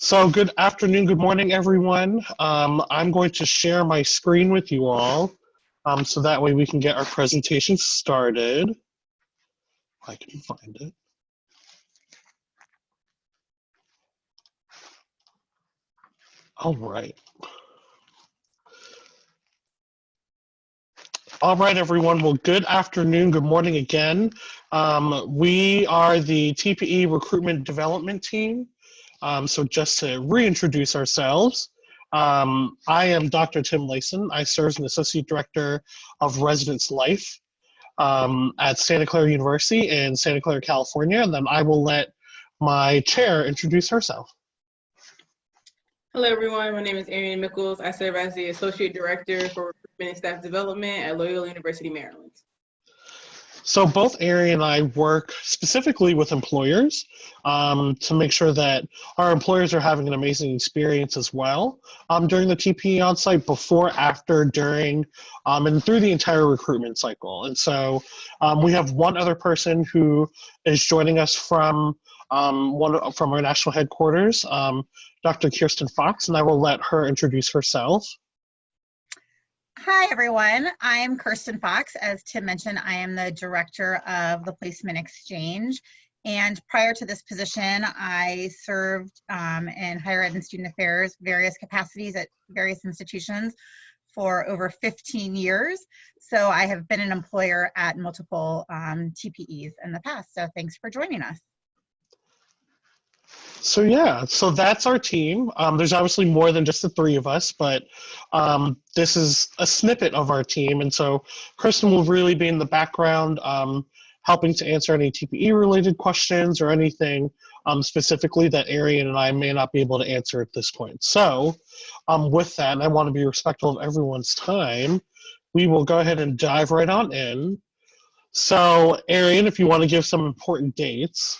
So good afternoon, good morning, everyone. I'm going to share my screen with you all so that way we can get our presentation started. I can find it. All right. All right, everyone. Well, good afternoon, good morning again. We are the TPE Recruitment Development Team. So just to reintroduce ourselves, I am Dr. Tim Layson. I serve as an Associate Director of Residence Life at Santa Clara University in Santa Clara, California, and then I will let my chair introduce herself. Hello, everyone. My name is Arian Mickles. I serve as the Associate Director for Recruitment and Staff Development at Loyola University, Maryland. So both Arian and I work specifically with employers to make sure that our employers are having an amazing experience as well during the TPE onsite, before, after, during, and through the entire recruitment cycle. And so we have one other person who is joining us from our national headquarters, Dr. Kirsten Fox, and I will let her introduce herself. Hi, everyone. I'm Kirsten Fox. As Tim mentioned, I am the Director of the Placement Exchange. And prior to this position, I served in higher ed and student affairs, various capacities at various institutions for over 15 years. So I have been an employer at multiple TPEs in the past. So thanks for joining us. So yeah, so that's our team. There's obviously more than just the three of us, but this is a snippet of our team. And so Kristen will really be in the background, helping to answer any TPE related questions or anything specifically that Arian and I may not be able to answer at this point. So with that, and I want to be respectful of everyone's time, we will go ahead and dive right on in. So Arian, if you want to give some important dates.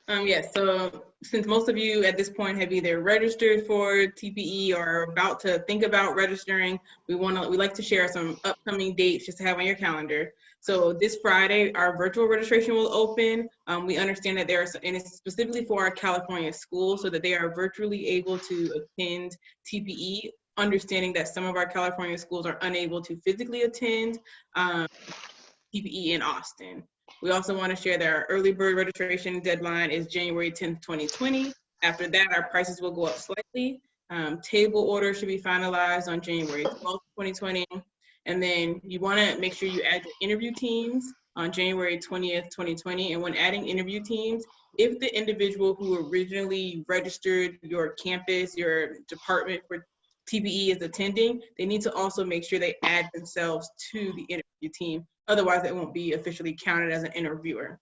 Yes, so since most of you at this point have either registered for TPE or are about to think about registering, we like to share some upcoming dates just to have on your calendar. So this Friday, our virtual registration will open. We understand that and it's specifically for our California schools, so that they are virtually able to attend TPE, understanding that some of our California schools are unable to physically attend TPE in Austin. We also want to share that our early bird registration deadline is January 10th, 2020. After that, our prices will go up slightly. Table orders should be finalized on January 12th, 2020. And then you want to make sure you add your interview teams on January 20th, 2020. And when adding interview teams, if the individual who originally registered your campus, your department for TPE is attending, they need to also make sure they add themselves to the interview team. Otherwise, it won't be officially counted as an interviewer.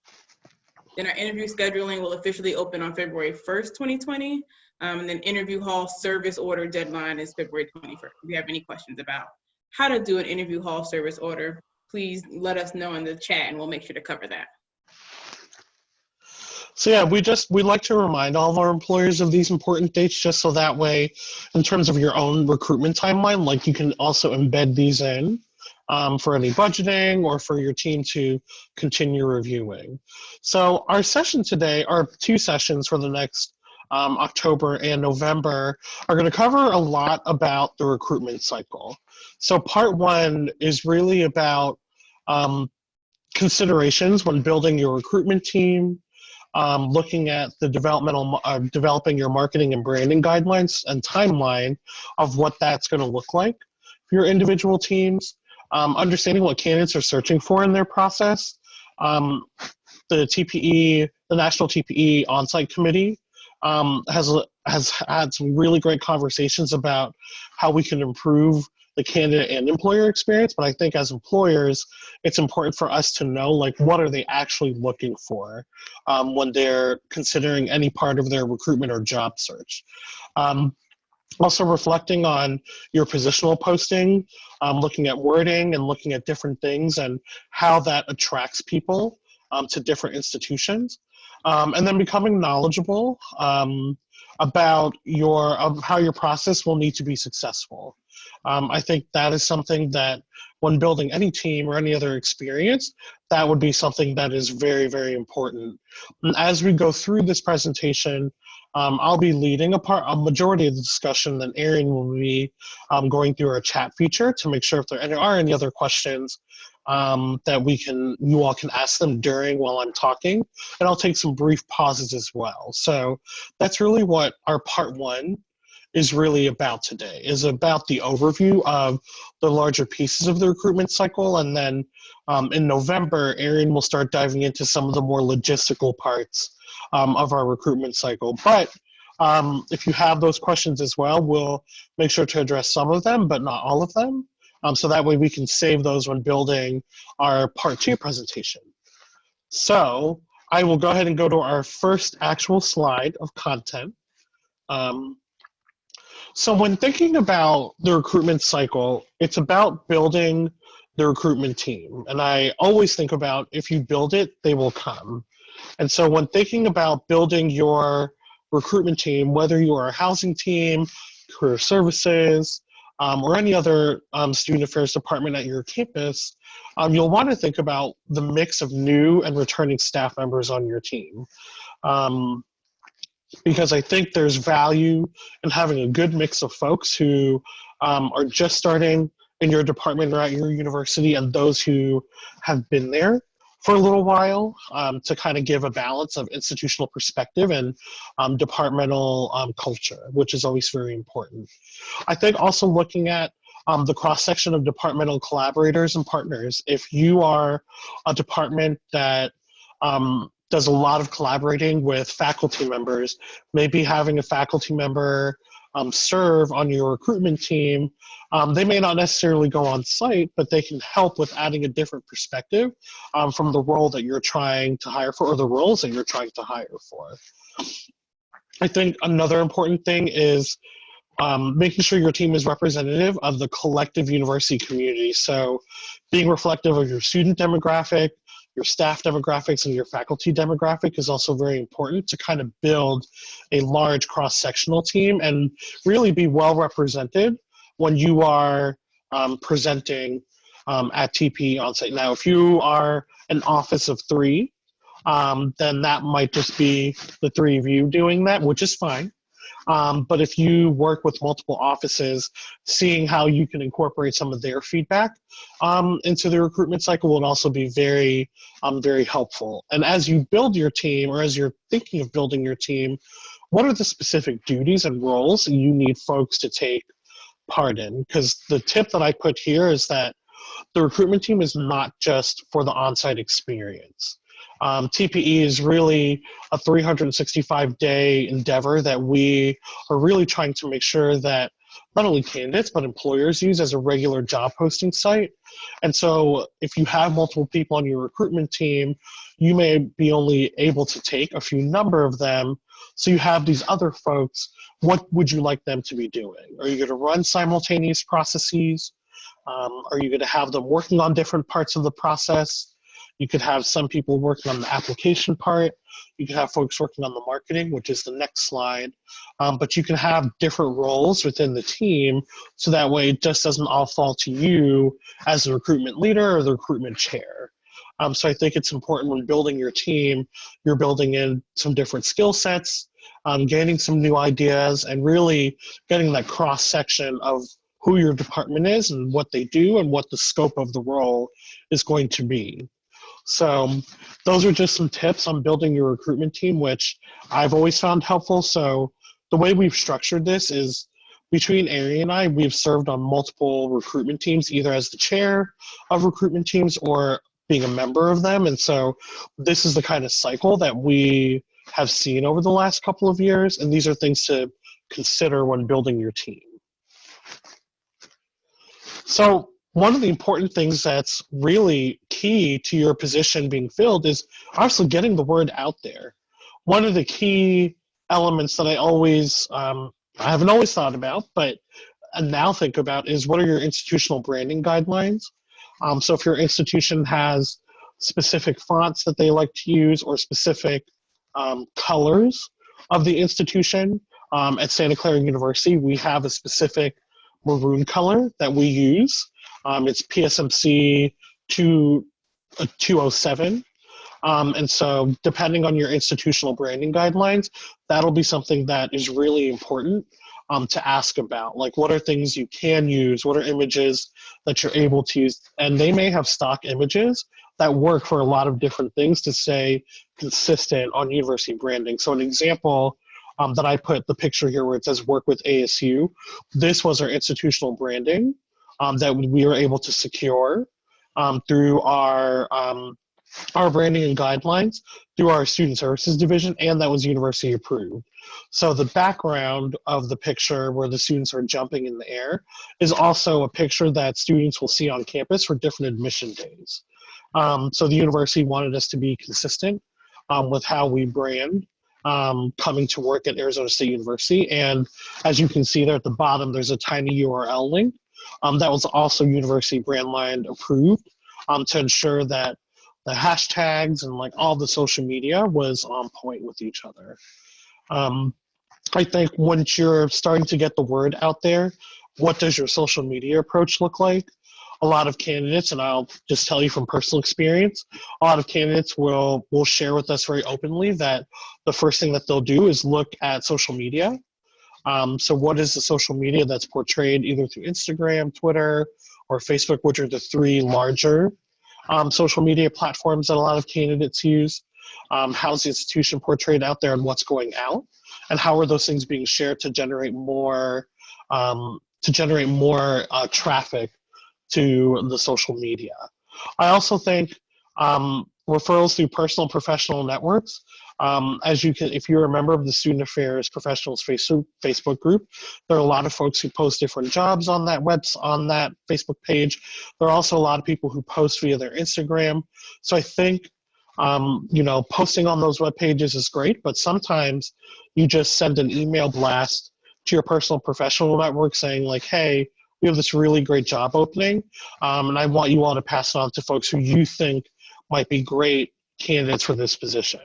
Then our interview scheduling will officially open on February 1st, 2020. And then interview hall service order deadline is February 21st. If you have any questions about how to do an interview hall service order, please let us know in the chat and we'll make sure to cover that. So yeah, we like to remind all of our employers of these important dates, just so that way, in terms of your own recruitment timeline, like you can also embed these in for any budgeting or for your team to continue reviewing. So our session today, our two sessions for the next October and November, are going to cover a lot about the recruitment cycle. So part one is really about considerations when building your recruitment team, looking at the developing your marketing and branding guidelines and timeline of what that's going to look like for your individual teams, understanding what candidates are searching for in their process. The TPE, the National TPE On-Site Committee has had some really great conversations about how we can improve the candidate and employer experience, but I think as employers, it's important for us to know, like, what are they actually looking for when they're considering any part of their recruitment or job search. Also reflecting on your positional posting, looking at wording and looking at different things and how that attracts people to different institutions. And then becoming knowledgeable about how your process will need to be successful. I think that is something that when building any team or any other experience, that would be something that is very, very important. And as we go through this presentation, I'll be leading a majority of the discussion, then Erin will be going through our chat feature to make sure if there are any other questions that you all can ask them during while I'm talking, and I'll take some brief pauses as well. So that's really what our part one is really about today, is about the overview of the larger pieces of the recruitment cycle. And then in November, Erin will start diving into some of the more logistical parts of our recruitment cycle. But if you have those questions as well, we'll make sure to address some of them, but not all of them. So that way we can save those when building our part two presentation. So I will go ahead and go to our first actual slide of content. So when thinking about the recruitment cycle, it's about building the recruitment team. And I always think about if you build it, they will come. And so when thinking about building your recruitment team, whether you are a housing team, career services, or any other student affairs department at your campus, you'll want to think about the mix of new and returning staff members on your team. Because I think there's value in having a good mix of folks who are just starting in your department or at your university, and those who have been there for a little while, to kind of give a balance of institutional perspective and departmental culture, which is always very important. I think also looking at the cross-section of departmental collaborators and partners. If you are a department that does a lot of collaborating with faculty members, maybe having a faculty member serve on your recruitment team. They may not necessarily go on site, but they can help with adding a different perspective from the role that you're trying to hire for, or the roles that you're trying to hire for. I think another important thing is making sure your team is representative of the collective university community. So being reflective of your student demographic, your staff demographics, and your faculty demographic is also very important to kind of build a large cross-sectional team and really be well represented when you are presenting at TPE onsite. Now, if you are an office of 3, then that might just be the 3 of you doing that, which is fine. But if you work with multiple offices, seeing how you can incorporate some of their feedback into the recruitment cycle will also be very, very helpful. And as you build your team, or as you're thinking of building your team, what are the specific duties and roles that you need folks to take part in? Because the tip that I put here is that the recruitment team is not just for the on-site experience. TPE is really a 365-day endeavor that we are really trying to make sure that not only candidates but employers use as a regular job posting site. And so if you have multiple people on your recruitment team, you may be only able to take a few number of them. So you have these other folks, what would you like them to be doing? Are you going to run simultaneous processes? Are you going to have them working on different parts of the process? You could have some people working on the application part. You could have folks working on the marketing, which is the next slide. But you can have different roles within the team, so that way it just doesn't all fall to you as the recruitment leader or the recruitment chair. So I think it's important when building your team, you're building in some different skill sets, gaining some new ideas, and really getting that cross-section of who your department is and what they do and what the scope of the role is going to be. So those are just some tips on building your recruitment team, which I've always found helpful. So the way we've structured this is between Ari and I, we've served on multiple recruitment teams, either as the chair of recruitment teams or being a member of them. And so this is the kind of cycle that we have seen over the last couple of years. And these are things to consider when building your team. So one of the important things that's really key to your position being filled is obviously getting the word out there. One of the key elements that I haven't always thought about, but I now think about is what are your institutional branding guidelines? So if your institution has specific fonts that they like to use or specific colors of the institution, at Santa Clara University, we have a specific maroon color that we use. It's PSMC 207. And so depending on your institutional branding guidelines, that'll be something that is really important to ask about. Like, what are things you can use? What are images that you're able to use? And they may have stock images that work for a lot of different things to stay consistent on university branding. So an example that I put the picture here where it says work with ASU, this was our institutional branding that we were able to secure through our branding and guidelines through our student services division, and that was university approved. So the background of the picture where the students are jumping in the air is also a picture that students will see on campus for different admission days. So the university wanted us to be consistent with how we brand coming to work at Arizona State University. And as you can see there at the bottom, there's a tiny URL link that was also university brand line approved to ensure that the hashtags and like all the social media was on point with each other. I think once you're starting to get the word out there, what does your social media approach look like? A lot of candidates, and I'll just tell you from personal experience, a lot of candidates will share with us very openly that the first thing that they'll do is look at social media. So what is the social media that's portrayed either through Instagram, Twitter, or Facebook, which are the three larger social media platforms that a lot of candidates use. How's the institution portrayed out there and what's going out? And how are those things being shared to generate more traffic to the social media? I also think referrals through personal and professional networks. As you can, if you're a member of the Student Affairs Professionals Facebook group, there are a lot of folks who post different jobs on that Facebook page. There are also a lot of people who post via their Instagram. So I think, posting on those web pages is great, but sometimes you just send an email blast to your personal and professional network saying like, hey, we have this really great job opening, and I want you all to pass it on to folks who you think might be great candidates for this position.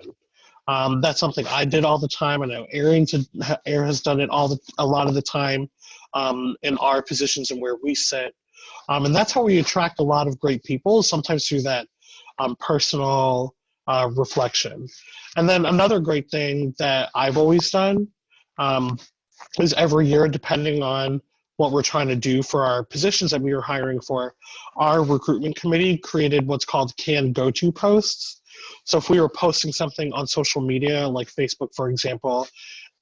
That's something I did all the time. I know Erin has done it a lot of the time in our positions and where we sit. And that's how we attract a lot of great people, sometimes through that personal reflection. And then another great thing that I've always done is every year, depending on what we're trying to do for our positions that we were hiring for, our recruitment committee created what's called canned go-to posts. So if we were posting something on social media, like Facebook, for example,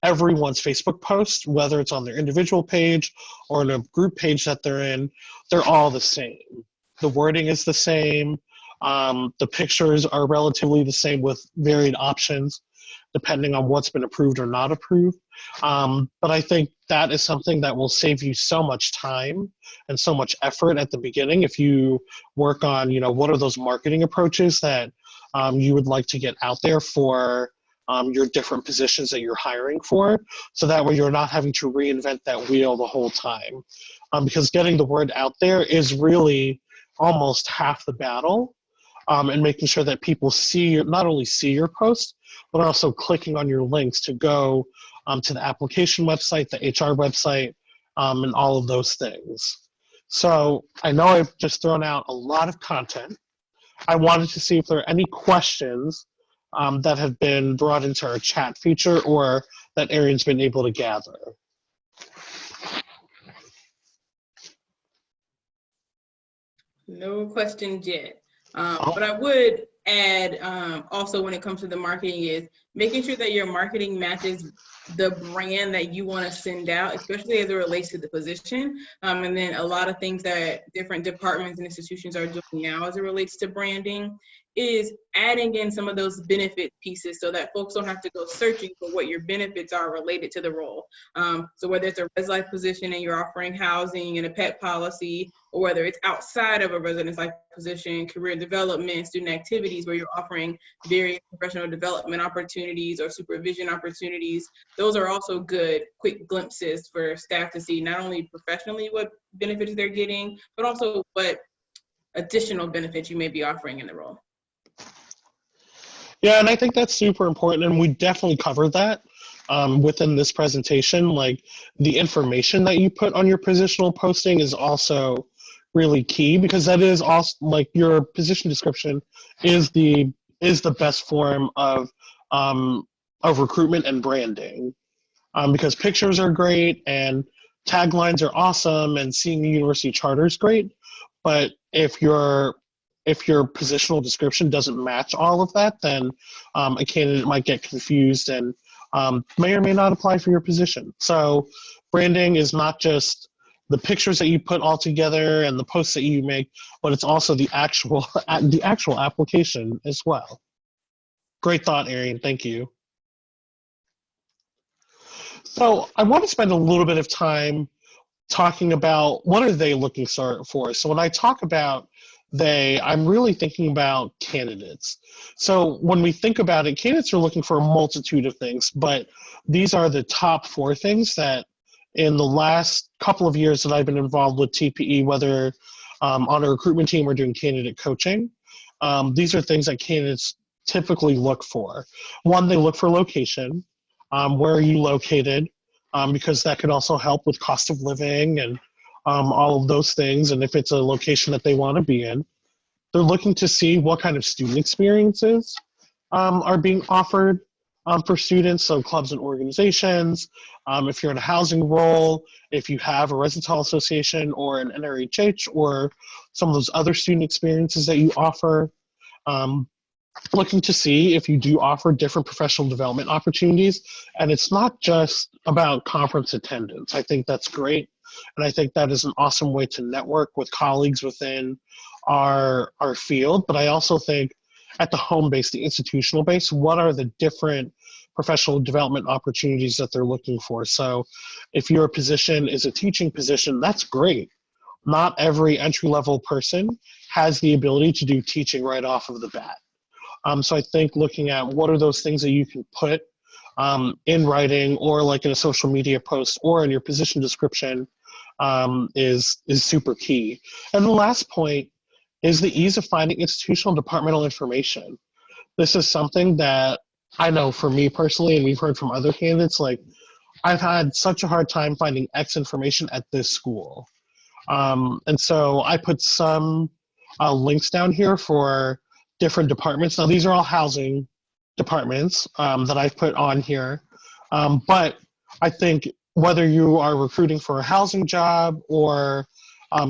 everyone's Facebook post, whether it's on their individual page or in a group page that they're in, they're all the same. The wording is the same. The pictures are relatively the same with varied options, depending on what's been approved or not approved. But I think that is something that will save you so much time and so much effort at the beginning if you work on, what are those marketing approaches that you would like to get out there for your different positions that you're hiring for, so that way you're not having to reinvent that wheel the whole time. Because getting the word out there is really almost half the battle, and making sure that people not only see your post, but also clicking on your links to go to the application website, the HR website, and all of those things. So I know I've just thrown out a lot of content. I wanted to see if there are any questions that have been brought into our chat feature or that Erin's been able to gather. No questions yet. But I would add also when it comes to the marketing is making sure that your marketing matches the brand that you want to send out, especially as it relates to the position. And then a lot of things that different departments and institutions are doing now as it relates to branding is adding in some of those benefit pieces so that folks don't have to go searching for what your benefits are related to the role. So whether it's a res life position and you're offering housing and a pet policy, or whether it's outside of a residence life position, career development, student activities where you're offering various professional development opportunities or supervision opportunities, those are also good quick glimpses for staff to see not only professionally what benefits they're getting, but also what additional benefits you may be offering in the role. Yeah, and I think that's super important, and we definitely covered that within this presentation. Like the information that you put on your positional posting is also really key because that is also like your position description is the best form of recruitment and branding because pictures are great and taglines are awesome and seeing the university charter is great, but if your positional description doesn't match all of that, then a candidate might get confused and may or may not apply for your position. So branding is not just the pictures that you put all together and the posts that you make, but it's also the actual application as well. Great thought, Arian. Thank you. So I want to spend a little bit of time talking about what are they looking for. So when I talk about they, I'm really thinking about candidates. So when we think about it, candidates are looking for a multitude of things, but these are the top 4 things that in the last couple of years that I've been involved with TPE, whether on a recruitment team or doing candidate coaching, these are things that candidates typically look for. One, they look for location. Where are you located? Because that could also help with cost of living and all of those things. And if it's a location that they want to be in, they're looking to see what kind of student experiences are being offered for students. So clubs and organizations, if you're in a housing role, if you have a residence hall association or an NRHH or some of those other student experiences that you offer. Looking to see if you do offer different professional development opportunities. And it's not just about conference attendance. I think that's great. And I think that is an awesome way to network with colleagues within our field. But I also think at the home base, the institutional base, what are the different professional development opportunities that they're looking for? So if your position is a teaching position, that's great. Not every entry-level person has the ability to do teaching right off of the bat. So I think looking at what are those things that you can put in writing or like in a social media post or in your position description is super key. And the last point is the ease of finding institutional departmental information. This is something that I know for me personally, and we've heard from other candidates, like I've had such a hard time finding X information at this school. And so I put some links down here for different departments. Now, these are all housing departments that I've put on here. But I think whether you are recruiting for a housing job or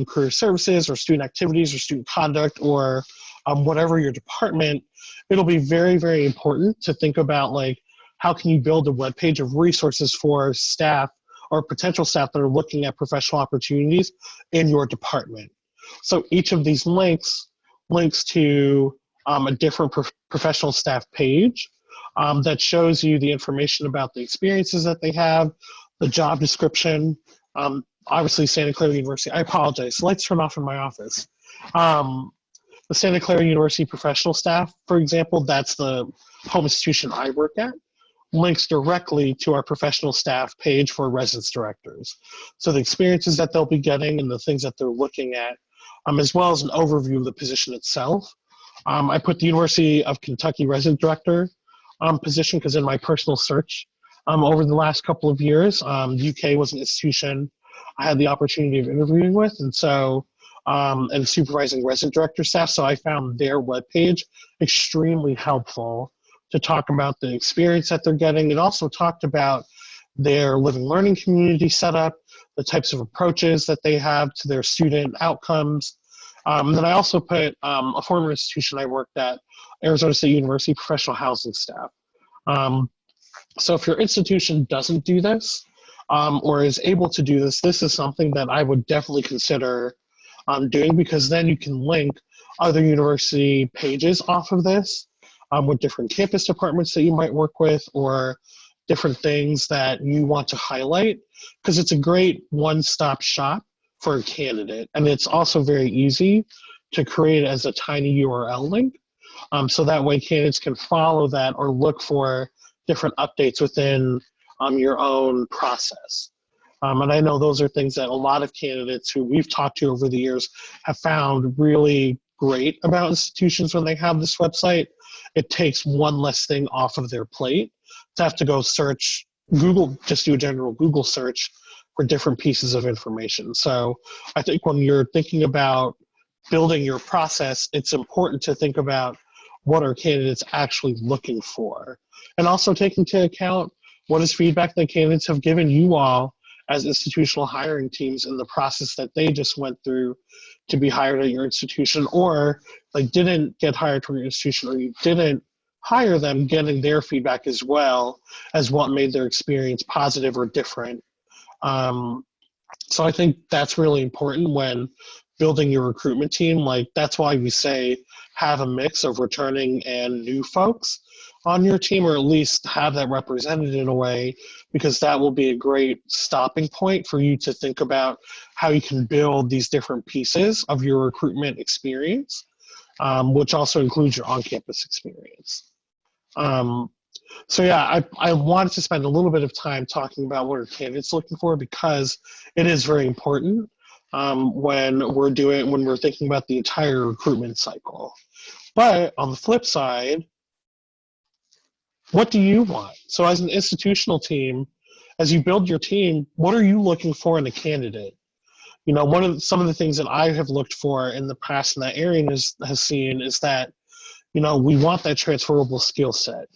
career services or student activities or student conduct or whatever your department, it'll be very, very important to think about like, how can you build a web page of resources for staff or potential staff that are looking at professional opportunities in your department. So each of these links to a different professional staff page that shows you the information about the experiences that they have, the job description. Obviously, Santa Clara University, I apologize, lights turn off in my office. The Santa Clara University professional staff, for example, that's the home institution I work at, links directly to our professional staff page for residence directors. So the experiences that they'll be getting and the things that they're looking at, as well as an overview of the position itself. I put the University of Kentucky resident director position because in my personal search over the last couple of years, UK was an institution I had the opportunity of interviewing with, and so and supervising resident director staff. So I found their webpage extremely helpful to talk about the experience that they're getting. It also talked about their living learning community setup, the types of approaches that they have to their student outcomes. And then I also put a former institution I worked at, Arizona State University professional housing staff. So if your institution doesn't do this or is able to do this, this is something that I would definitely consider doing, because then you can link other university pages off of this with different campus departments that you might work with or different things that you want to highlight, because it's a great one-stop shop for a candidate. And it's also very easy to create as a tiny URL link. So that way candidates can follow that or look for different updates within your own process. And I know those are things that a lot of candidates who we've talked to over the years have found really great about institutions when they have this website. It takes one less thing off of their plate to have to go search Google, just do a general Google search for different pieces of information. So I think when you're thinking about building your process, it's important to think about what are candidates actually looking for, and also take into account what is feedback that candidates have given you all as institutional hiring teams in the process that they just went through to be hired at your institution, or like didn't get hired from your institution, or you didn't hire them, getting their feedback as well as what made their experience positive or different. So I think that's really important when building your recruitment team. Like, that's why we say have a mix of returning and new folks on your team, or at least have that represented in a way, because that will be a great stopping point for you to think about how you can build these different pieces of your recruitment experience, which also includes your on-campus experience. So yeah, I wanted to spend a little bit of time talking about what are candidates looking for, because it is very important when we're thinking about the entire recruitment cycle. But on the flip side, what do you want? So as an institutional team, as you build your team, what are you looking for in a candidate? You know, some of the things that I have looked for in the past, and that Arian has seen, is that, you know, we want that transferable skill set.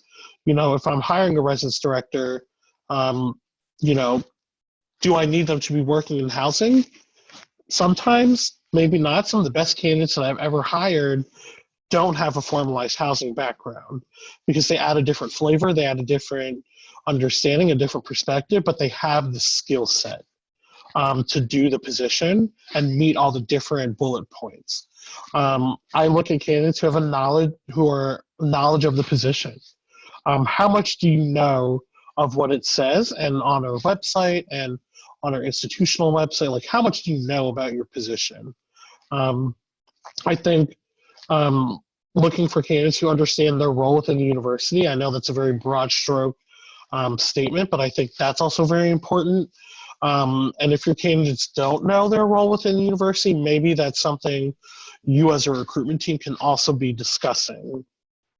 You know, if I'm hiring a residence director, you know, do I need them to be working in housing? Sometimes, maybe not. Some of the best candidates that I've ever hired don't have a formalized housing background, because they add a different flavor, they add a different understanding, a different perspective, but they have the skill set to do the position and meet all the different bullet points. I look at candidates who have knowledge of the position. How much do you know of what it says, and on our website and on our institutional website, like how much do you know about your position? I think looking for candidates who understand their role within the university. I know that's a very broad stroke statement, but I think that's also very important. And if your candidates don't know their role within the university, maybe that's something you as a recruitment team can also be discussing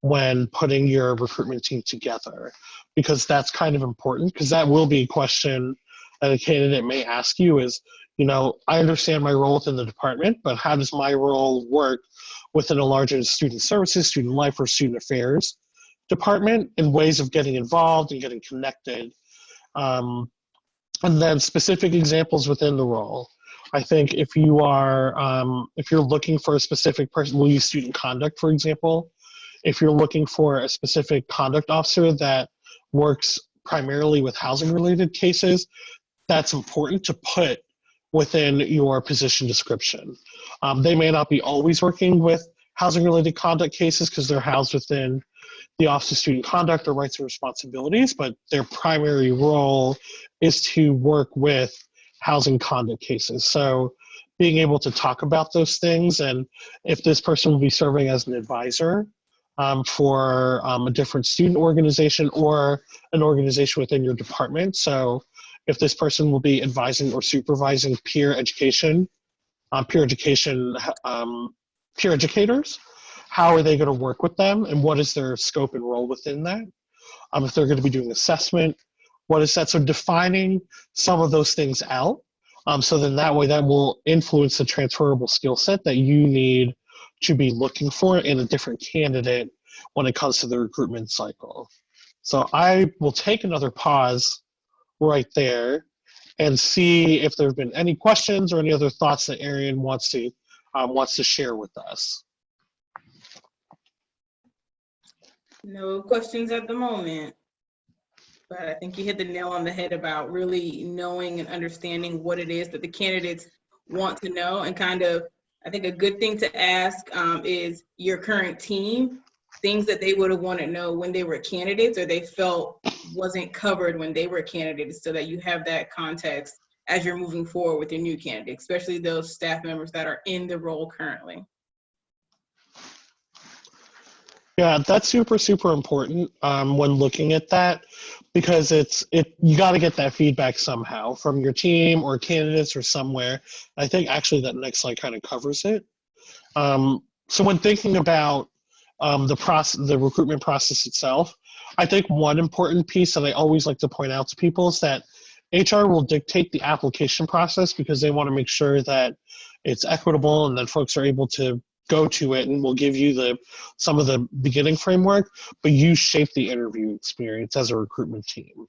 when putting your recruitment team together, because that's kind of important, because that will be a question that a candidate may ask you is, you know, I understand my role within the department, but how does my role work within a larger student services, student life, or student affairs department, in ways of getting involved and getting connected? And then specific examples within the role. I think if you are, if you're looking for a specific person, we'll use student conduct, for example. If you're looking for a specific conduct officer that works primarily with housing-related cases, that's important to put within your position description. They may not be always working with housing-related conduct cases because they're housed within the Office of Student Conduct or Rights and Responsibilities, but their primary role is to work with housing conduct cases. So being able to talk about those things, and if this person will be serving as an advisor for a different student organization or an organization within your department. So if this person will be advising or supervising peer educators, how are they going to work with them, and what is their scope and role within that? If they're going to be doing assessment, what is that? So defining some of those things out, so then that way that will influence the transferable skill set that you need to be looking for in a different candidate when it comes to the recruitment cycle. So I will take another pause right there and see if there have been any questions or any other thoughts that Arian wants to share with us. No questions at the moment, but I think you hit the nail on the head about really knowing and understanding what it is that the candidates want to know. And kind of, I think a good thing to ask is your current team, things that they would have wanted to know when they were candidates or they felt wasn't covered when they were candidates, so that you have that context as you're moving forward with your new candidate, especially those staff members that are in the role currently. Yeah, that's super, super important when looking at that, because you got to get that feedback somehow from your team or candidates or somewhere. I think actually that next slide kind of covers it. So when thinking about the recruitment process itself, I think one important piece that I always like to point out to people is that HR will dictate the application process because they want to make sure that it's equitable and that folks are able to go to it, and will give you some of the beginning framework, but you shape the interview experience as a recruitment team.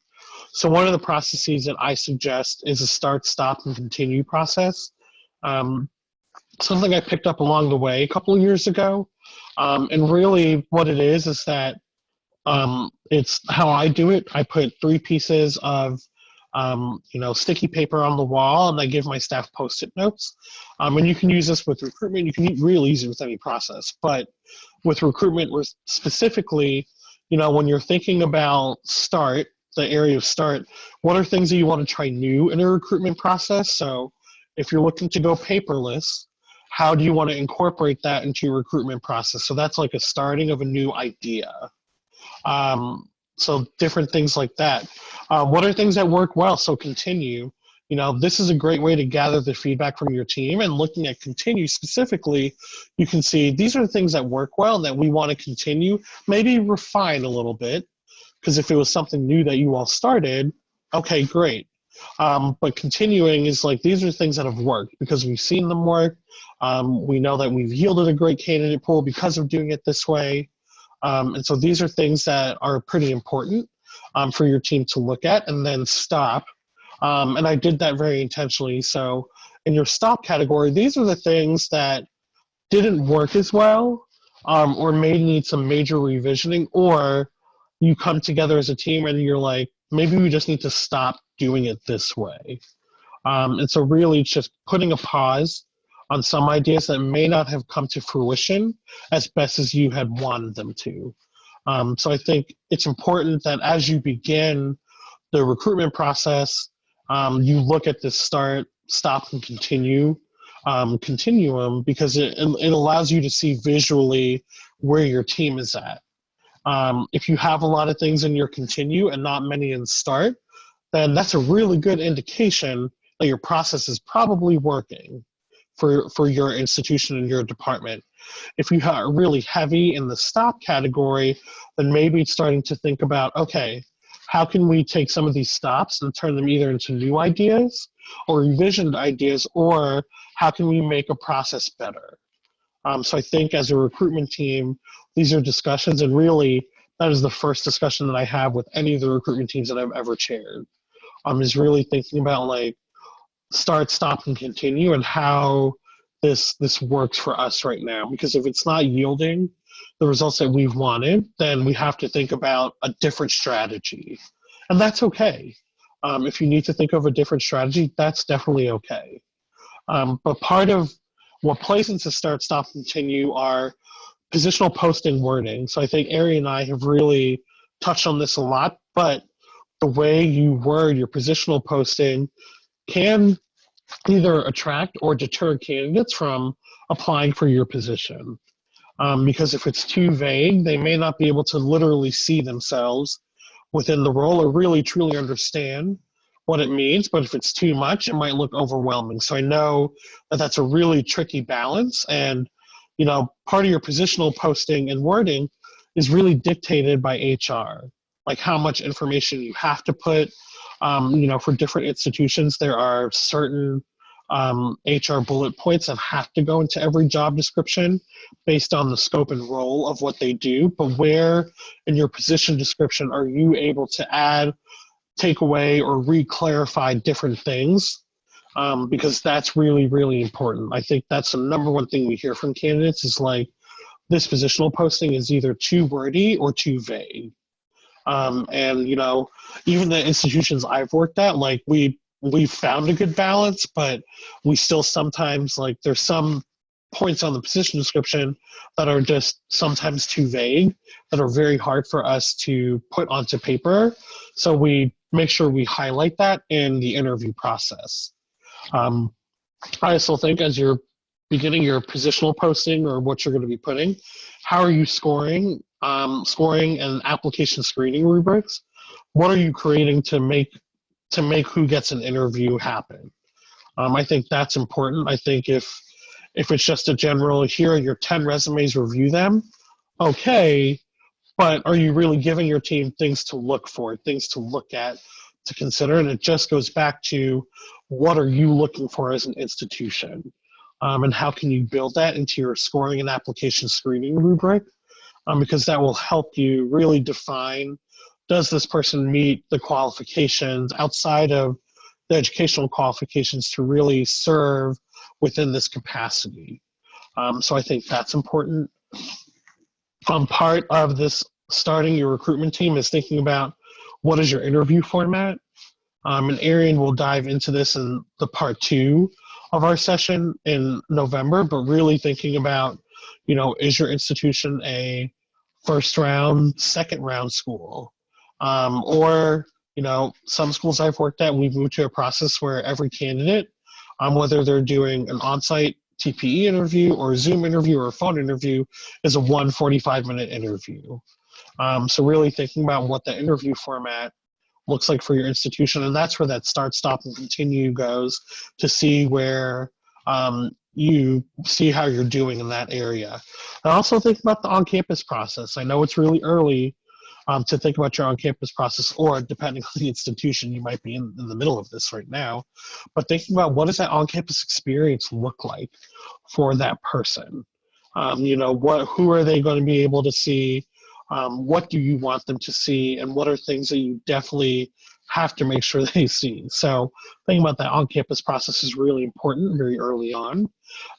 So one of the processes that I suggest is a start, stop, and continue process. Um, Something I picked up along the way a couple of years ago. And really what it is that it's how I do it. I put 3 pieces of sticky paper on the wall, and I give my staff Post-it notes. And you can use this with recruitment. You can really use it with any process. But with recruitment specifically, when you're thinking about start, the area of start, what are things that you want to try new in a recruitment process? So if you're looking to go paperless, how do you want to incorporate that into your recruitment process? So that's like a starting of a new idea. So different things like that. What are things that work well? So continue. This is a great way to gather the feedback from your team, and looking at continue specifically, you can see these are the things that work well and that we want to continue, maybe refine a little bit, because if it was something new that you all started, okay, great. But continuing is like, these are things that have worked because we've seen them work. We know that we've yielded a great candidate pool because of doing it this way. And so these are things that are pretty important for your team to look at. And then stop. And I did that very intentionally. So in your stop category, these are the things that didn't work as well, or may need some major revisioning, or you come together as a team and you're like, maybe we just need to stop doing it this way. And so really it's just putting a pause on some ideas that may not have come to fruition as best as you had wanted them to. So I think it's important that as you begin the recruitment process, you look at the start, stop, and continue continuum, because it allows you to see visually where your team is at. If you have a lot of things in your continue and not many in start, then that's a really good indication that your process is probably working for your institution and your department. If you are really heavy in the stop category, then maybe it's starting to think about, okay, how can we take some of these stops and turn them either into new ideas or revisioned ideas, or how can we make a process better? So I think as a recruitment team, these are discussions, and really that is the first discussion that I have with any of the recruitment teams that I've ever chaired, is really thinking about like start, stop, and continue, and how this works for us right now. Because if it's not yielding the results that we've wanted, then we have to think about a different strategy. And that's okay. If you need to think of a different strategy, that's definitely okay. But part of what plays into start, stop, continue are positional posting wording. So I think Ari and I have really touched on this a lot, but the way you word your positional posting can either attract or deter candidates from applying for your position. Because if it's too vague, they may not be able to literally see themselves within the role or really truly understand what it means. But if it's too much, it might look overwhelming. So I know that that's a really tricky balance. And, part of your positional posting and wording is really dictated by HR, like how much information you have to put. For different institutions, there are certain HR bullet points that have to go into every job description based on the scope and role of what they do. But where in your position description are you able to add, take away, or re-clarify different things? Because that's really, really important. I think that's the number one thing we hear from candidates is like, this positional posting is either too wordy or too vague. And even the institutions I've worked at, like we've found a good balance, but we still sometimes, like, there's some points on the position description that are just sometimes too vague, that are very hard for us to put onto paper. So we make sure we highlight that in the interview process. I still think as you're beginning your positional posting or what you're going to be putting, how are you scoring and application screening rubrics? What are you creating to make who gets an interview happen? I think that's important. I think if If it's just a general, here are your 10 resumes, review them, okay, but are you really giving your team things to look for, things to look at, to consider? And it just goes back to, what are you looking for as an institution? And how can you build that into your scoring and application screening rubric? Because that will help you really define, does this person meet the qualifications outside of the educational qualifications to really serve within this capacity? So I think that's important. Part of this starting your recruitment team is thinking about, what is your interview format? And Arian will dive into this in the part 2 of our session in November, but really thinking about, is your institution a first round, second round school? Or, some schools I've worked at, we've moved to a process where every candidate, whether they're doing an on-site TPE interview or a Zoom interview or a phone interview, is a 145-minute interview. So really thinking about what the interview format looks like for your institution, and that's where that start, stop, and continue goes, to see where you see how you're doing in that area. And also think about the on-campus process. I know it's really early to think about your on-campus process, or depending on the institution, you might be in the middle of this right now, but thinking about, what does that on-campus experience look like for that person? Who are they going to be able to see? What do you want them to see, and what are things that you definitely have to make sure they see? So thinking about that on-campus process is really important very early on.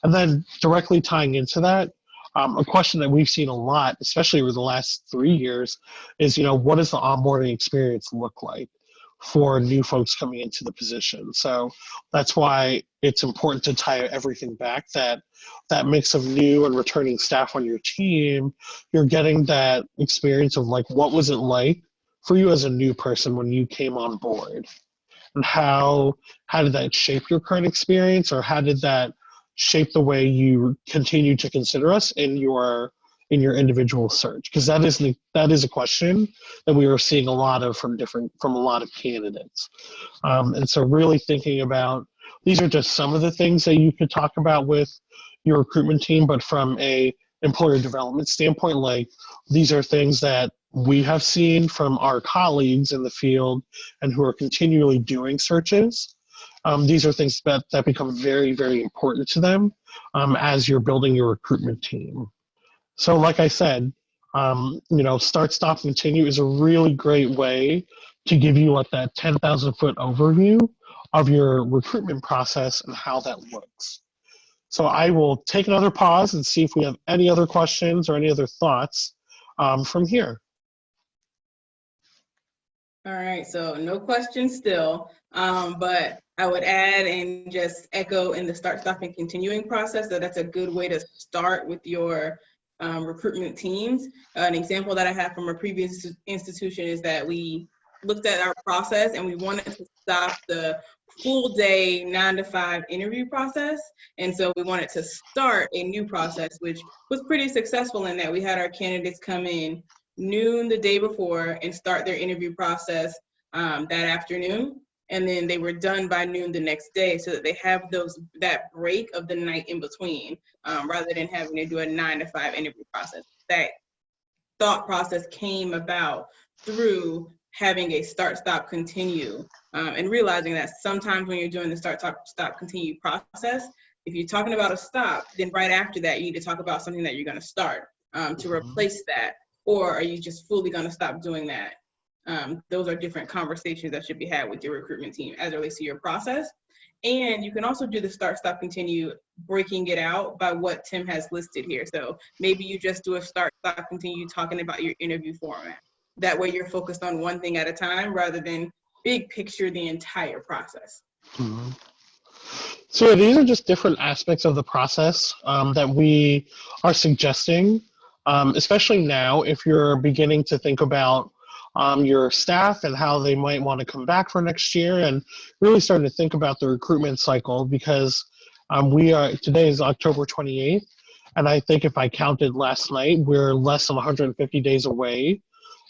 And then directly tying into that, a question that we've seen a lot, especially over the last 3 years, is, what does the onboarding experience look like for new folks coming into the position? So that's why it's important to tie everything back, that mix of new and returning staff on your team, you're getting that experience of, like, what was it like for you as a new person when you came on board? And how did that shape your current experience, or how did that shape the way you continue to consider us in your individual search? Because that is a question that we are seeing a lot of from a lot of candidates. And so really thinking about, these are just some of the things that you could talk about with your recruitment team, but from a employer development standpoint, like, these are things that we have seen from our colleagues in the field and who are continually doing searches. These are things that become very, very important to them as you're building your recruitment team. So like I said, start, stop, continue is a really great way to give you, like, that 10,000-foot overview of your recruitment process and how that looks. So I will take another pause and see if we have any other questions or any other thoughts from here. All right, so no questions still, but I would add and just echo in the start, stop, and continuing process that that's a good way to start with your recruitment teams. An example that I have from a previous institution is that we looked at our process and we wanted to stop the full day 9 to 5 interview process. And so we wanted to start a new process, which was pretty successful in that we had our candidates come in noon the day before and start their interview process that afternoon. And then they were done by noon the next day, so that they have that break of the night in between, rather than having to do a 9 to 5 interview process. That thought process came about through having a start, stop, continue, and realizing that sometimes when you're doing the start, stop, continue process, if you're talking about a stop, then right after that, you need to talk about something that you're going to start to replace that. Or are you just fully going to stop doing that? Those are different conversations that should be had with your recruitment team as it relates to your process. And you can also do the start, stop, continue, breaking it out by what Tim has listed here. So maybe you just do a start, stop, continue talking about your interview format. That way you're focused on one thing at a time rather than big picture the entire process. Mm-hmm. So these are just different aspects of the process that we are suggesting, especially now if you're beginning to think about your staff and how they might want to come back for next year, and really starting to think about the recruitment cycle, because today is October 28th, and I think if I counted last night, we're less than 150 days away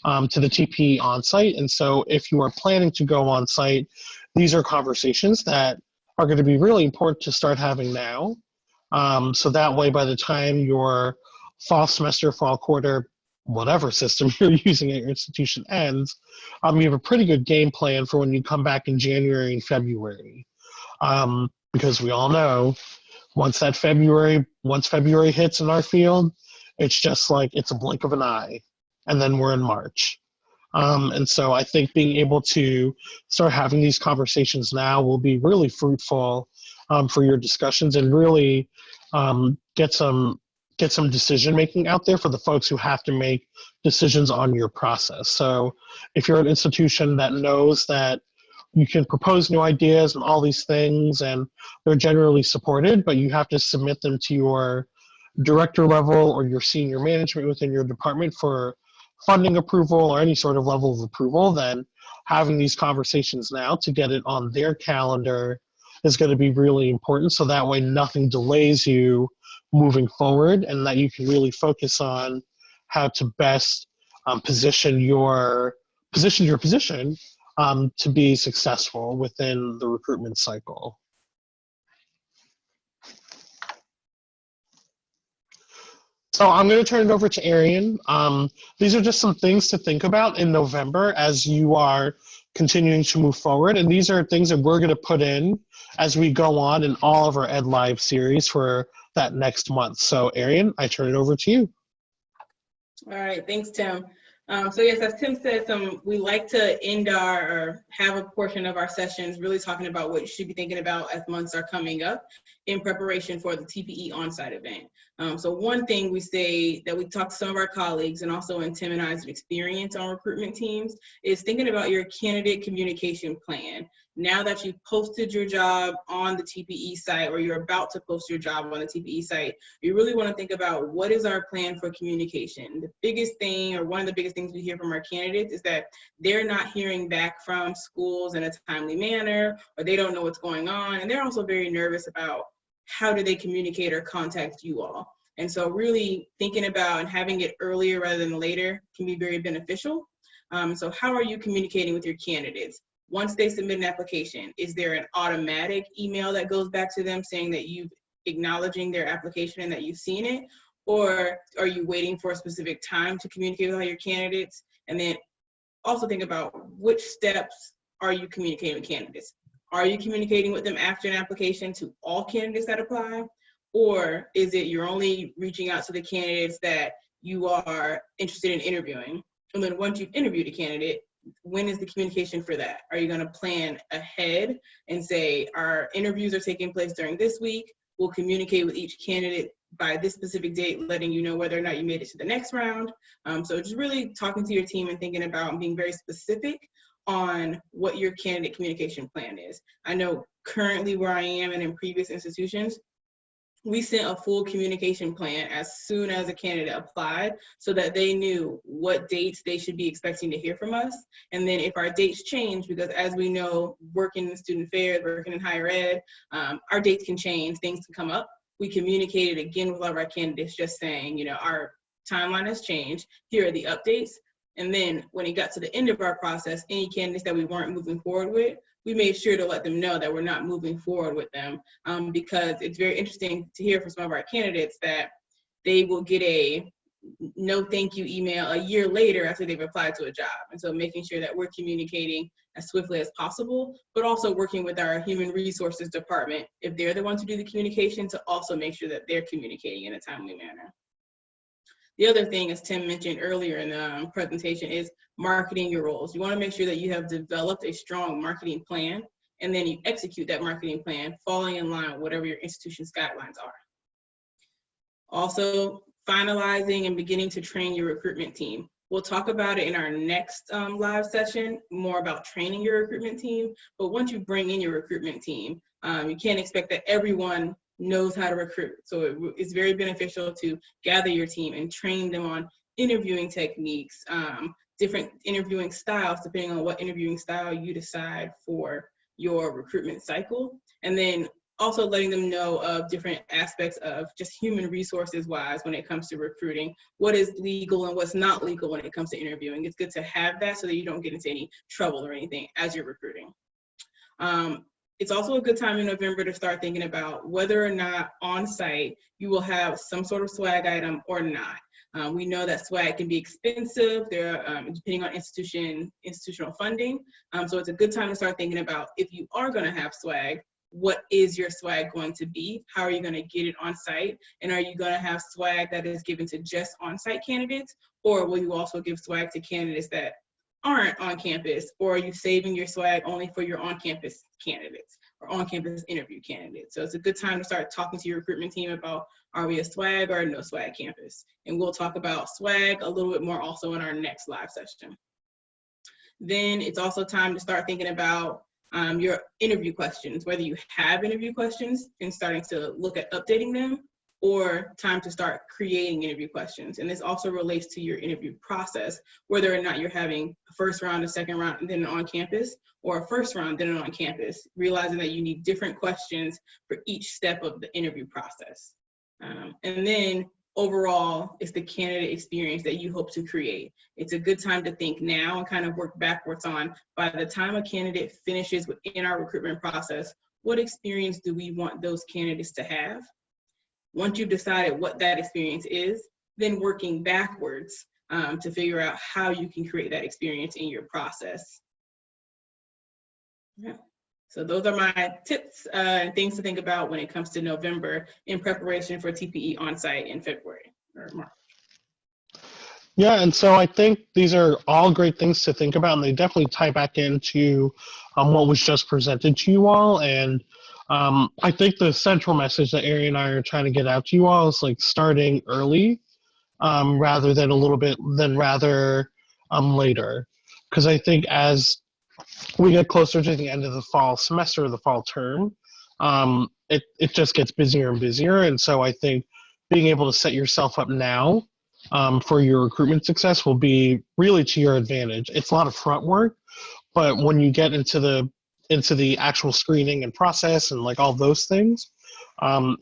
to the TPE on-site. And so if you are planning to go on-site, these are conversations that are going to be really important to start having now, So that way, by the time your fall semester, fall quarter, whatever system you're using at your institution ends, you have a pretty good game plan for when you come back in January and February. Because we all know once February hits in our field, it's just like it's a blink of an eye, and then we're in March. And so I think being able to start having these conversations now will be really fruitful for your discussions, and really get some decision making out there for the folks who have to make decisions on your process. So if you're an institution that knows that you can propose new ideas and all these things, and they're generally supported, but you have to submit them to your director level or your senior management within your department for funding approval or any sort of level of approval, then having these conversations now to get it on their calendar is going to be really important. So that way nothing delays you moving forward, and that you can really focus on how to best position your position to be successful within the recruitment cycle. So I'm going to turn it over to Arian. These are just some things to think about in November as you are continuing to move forward. And these are things that we're going to put in as we go on in all of our Ed Live series for that next month. So Arian, I turn it over to you. All right, thanks, Tim. So yes, as Tim said, we like to end or have a portion of our sessions really talking about what you should be thinking about as months are coming up in preparation for the TPE on-site event. So one thing we say that we talk to some of our colleagues, and also in Tim and I's experience on recruitment teams, is thinking about your candidate communication plan. Now that you've posted your job on the TPE site, or you're about to post your job on the TPE site, you really want to think about what is our plan for communication. The biggest thing, or one of the biggest things we hear from our candidates, is that they're not hearing back from schools in a timely manner, or they don't know what's going on, and they're also very nervous about how do they communicate or contact you all. And so really thinking about and having it earlier rather than later can be very beneficial. So how are you communicating with your candidates? Once they submit an application, is there an automatic email that goes back to them saying that you've acknowledging their application and that you've seen it? Or are you waiting for a specific time to communicate with all your candidates? And then also think about which steps are you communicating with candidates? Are you communicating with them after an application to all candidates that apply? Or is it you're only reaching out to the candidates that you are interested in interviewing? And then once you've interviewed a candidate, when is the communication for that? Are you going to plan ahead and say, our interviews are taking place during this week, we'll communicate with each candidate by this specific date, letting you know whether or not you made it to the next round? So just really talking to your team and thinking about and being very specific on what your candidate communication plan is. I know currently where I am and in previous institutions, we sent a full communication plan as soon as a candidate applied, so that they knew what dates they should be expecting to hear from us. And then if our dates change, because as we know, working in student affairs, working in higher ed, our dates can change, things can come up. We communicated again with all of our candidates, just saying, you know, our timeline has changed, here are the updates. And then when it got to the end of our process, any candidates that we weren't moving forward with, we made sure to let them know that we're not moving forward with them, because it's very interesting to hear from some of our candidates that they will get a no thank you email a year later after they've applied to a job. And so making sure that we're communicating as swiftly as possible, but also working with our human resources department, if they're the ones who do the communication, to also make sure that they're communicating in a timely manner. The other thing, as Tim mentioned earlier in the presentation, is marketing your roles. You want to make sure that you have developed a strong marketing plan, and then you execute that marketing plan falling in line with whatever your institution's guidelines are. Also, finalizing and beginning to train your recruitment team. We'll talk about it in our next live session, more about training your recruitment team. But once you bring in your recruitment team, you can't expect that everyone knows how to recruit. So it's very beneficial to gather your team and train them on interviewing techniques, different interviewing styles, depending on what interviewing style you decide for your recruitment cycle. And then also letting them know of different aspects of just human resources wise when it comes to recruiting, what is legal and what's not legal when it comes to interviewing. It's good to have that so that you don't get into any trouble or anything as you're recruiting. It's also a good time in November to start thinking about whether or not on site you will have some sort of swag item or not. We know that swag can be expensive, depending on institutional funding. So it's a good time to start thinking about, if you are going to have swag, what is your swag going to be? How are you going to get it on site? And are you going to have swag that is given to just on-site candidates? Or will you also give swag to candidates that aren't on campus? Or are you saving your swag only for your on-campus candidates or on-campus interview candidates? So it's a good time to start talking to your recruitment team about, are we a swag or a no swag campus? And we'll talk about swag a little bit more also in our next live session. Then it's also time to start thinking about your interview questions, whether you have interview questions and starting to look at updating them, or time to start creating interview questions. And this also relates to your interview process, whether or not you're having a first round, a second round, and then on campus, or a first round, then on campus, realizing that you need different questions for each step of the interview process. And then overall, it's the candidate experience that you hope to create. It's a good time to think now and kind of work backwards on, by the time a candidate finishes within our recruitment process, what experience do we want those candidates to have? Once you've decided what that experience is, then working backwards to figure out how you can create that experience in your process. Yeah. So those are my tips and things to think about when it comes to November in preparation for TPE on-site in February or March. Yeah, and so I think these are all great things to think about, and they definitely tie back into what was just presented to you all. And I think the central message that Ari and I are trying to get out to you all is like starting early rather than later. Because I think as we get closer to the end of the fall semester, the fall term, it just gets busier and busier. And so I think being able to set yourself up now for your recruitment success will be really to your advantage. It's a lot of front work, but when you get into the actual screening and process and like all those things,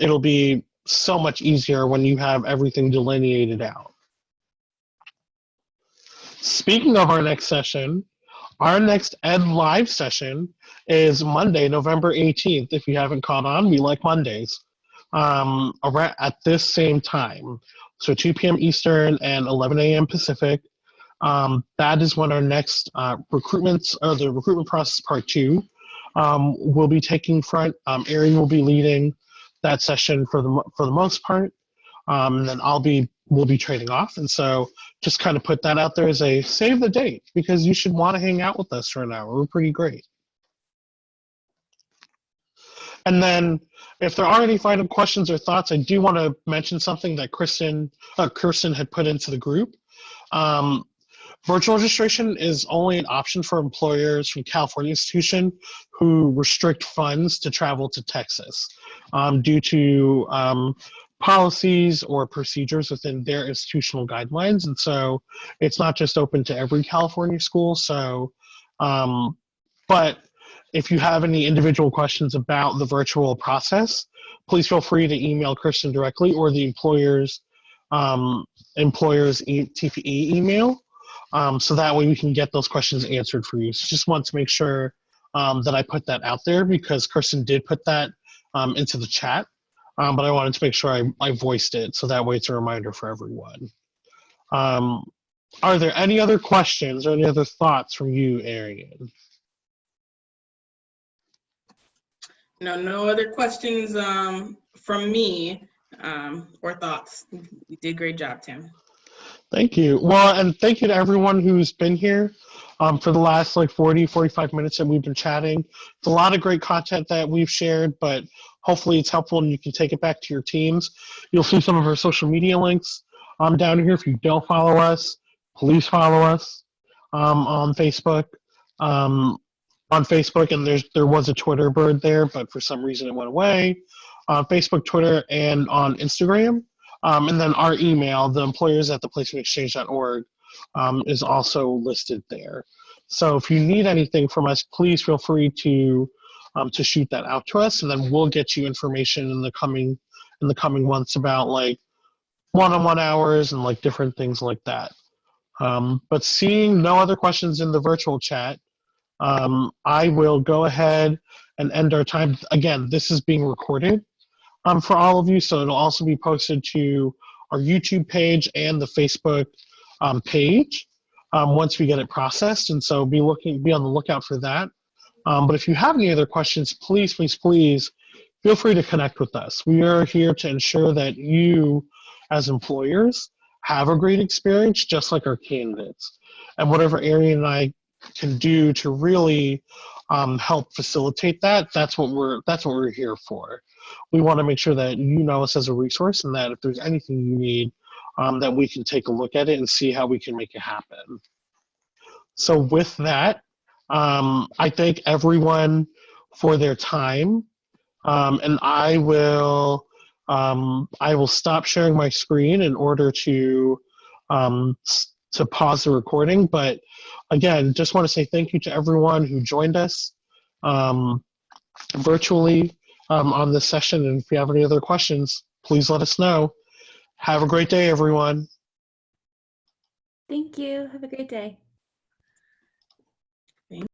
it'll be so much easier when you have everything delineated out. Speaking of our next session, our next Ed Live session is Monday, November 18th. If you haven't caught on, we like Mondays at this same time. So 2 p.m. Eastern and 11 a.m. Pacific. That is when our next the recruitment process part 2 will be taking front. Ari will be leading that session for the most part. And then we'll be trading off. And so just kind of put that out there as a save the date, because you should want to hang out with us for an hour. We're pretty great. And then if there are any final questions or thoughts, I do want to mention something that Kirsten had put into the group. Virtual registration is only an option for employers from California institution who restrict funds to travel to Texas due to policies or procedures within their institutional guidelines. And so it's not just open to every California school. So, but if you have any individual questions about the virtual process, please feel free to email Kristen directly or the employer's TPE email. So that way we can get those questions answered for you. So just want to make sure that I put that out there, because Kirsten did put that into the chat. But I wanted to make sure I voiced it, so that way it's a reminder for everyone. Are there any other questions or any other thoughts from you, Arian? No other questions from me or thoughts. You did a great job, Tim. Thank you. Well, and thank you to everyone who's been here for the last 45 minutes that we've been chatting. It's a lot of great content that we've shared, but hopefully it's helpful and you can take it back to your teams. You'll see some of our social media links down here. If you don't follow us, please follow us on Facebook. And there was a Twitter bird there, but for some reason it went away. Facebook, Twitter, and on Instagram. And then our email, the employers@theplacementexchange.org, is also listed there. So if you need anything from us, please feel free to shoot that out to us, and then we'll get you information in the coming months about one-on-one hours and different things like that. But seeing no other questions in the virtual chat, I will go ahead and end our time. Again, this is being recorded for all of you, so it'll also be posted to our YouTube page and the Facebook page once we get it processed. And so be on the lookout for that. But if you have any other questions, please, please, please feel free to connect with us. We are here to ensure that you, as employers, have a great experience, just like our candidates. And whatever Arian and I can do to really help facilitate that, that's what we're here for. We want to make sure that you know us as a resource, and that if there's anything you need, that we can take a look at it and see how we can make it happen. So with that, I thank everyone for their time, and I will stop sharing my screen in order to pause the recording. But again, just want to say thank you to everyone who joined us virtually on this session. And if you have any other questions, please let us know. Have a great day, everyone. Thank you. Have a great day.